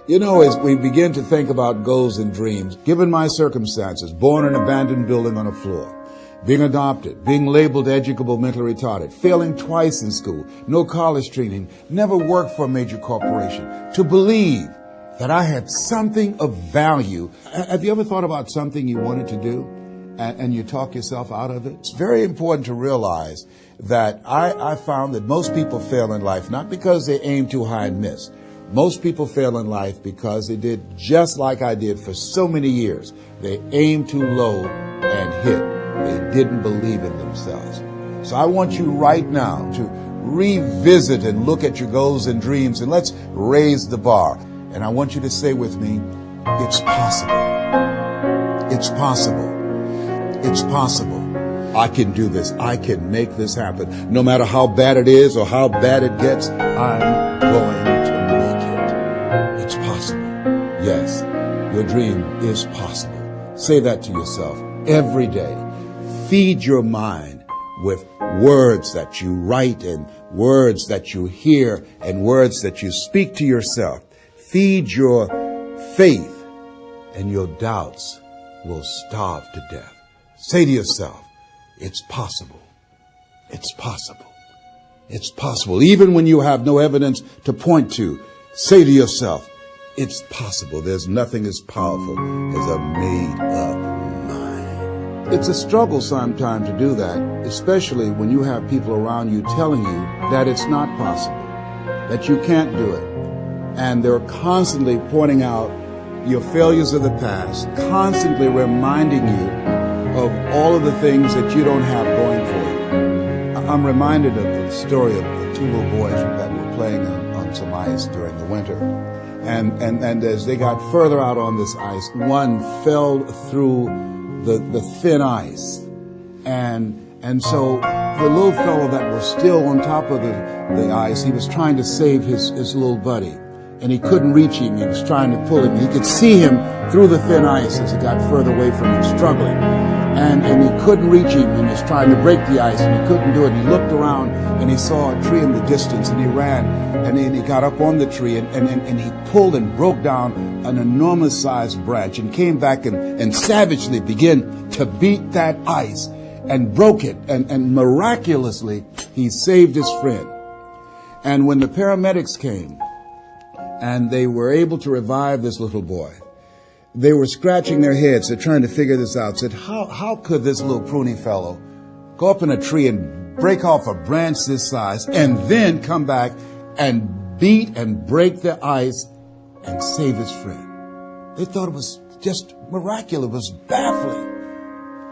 You know, as we begin to think about goals and dreams, given my circumstances, born in an abandoned building on a floor, being adopted, being labeled educable mentally retarded, failing twice in school, no college training, never worked for a major corporation, to believe that I had something of value. Have you ever thought about something you wanted to do and you talk yourself out of it? It's very important to realize that I found that most people fail in life not because they aim too high and miss. Most people fail in life because they did just like I did for so many years. They aimed too low and hit. They didn't believe in themselves. So I want you right now to revisit and look at your goals and dreams, and let's raise the bar. And I want you to say with me, it's possible. It's possible. It's possible. I can do this. I can make this happen. No matter how bad it is or how bad it gets, I'm going to make it. It's possible. Yes, your dream is possible. Say that to yourself every day. Feed your mind with words that you write and words that you hear and words that you speak to yourself. Feed your faith and your doubts will starve to death. Say to yourself, it's possible. It's possible. It's possible. Even when you have no evidence to point to, say to yourself, it's possible. There's nothing as powerful as a made-up mind. It's a struggle sometimes to do that, especially when you have people around you telling you that it's not possible, that you can't do it. And they're constantly pointing out your failures of the past, constantly reminding you of all of the things that you don't have going for you. I'm reminded of the story of the two little boys that were playing on some ice during the winter. And as they got further out on this ice, one fell through the thin ice. And so the little fellow that was still on top of the ice, he was trying to save his little buddy. And he couldn't reach him. He was trying to pull him. He could see him through the thin ice as he got further away from him, struggling. And he couldn't reach him, and he was trying to break the ice, and he couldn't do it. And he looked around, and he saw a tree in the distance, and he ran, and then he got up on the tree, and he pulled and broke down an enormous-sized branch, and came back and savagely began to beat that ice, and broke it, and miraculously, he saved his friend. And when the paramedics came, and they were able to revive this little boy, they were scratching their heads. They're trying to figure this out. Said, how could this little pruny fellow go up in a tree and break off a branch this size and then come back and beat and break the ice and save his friend? They thought it was just miraculous. It was baffling.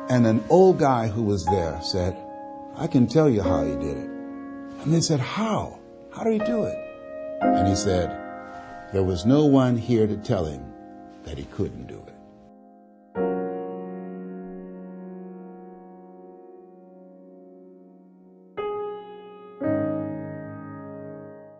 And an old guy who was there said, I can tell you how he did it. And they said, how? How did he do it? And he said, there was no one here to tell him that he couldn't do it.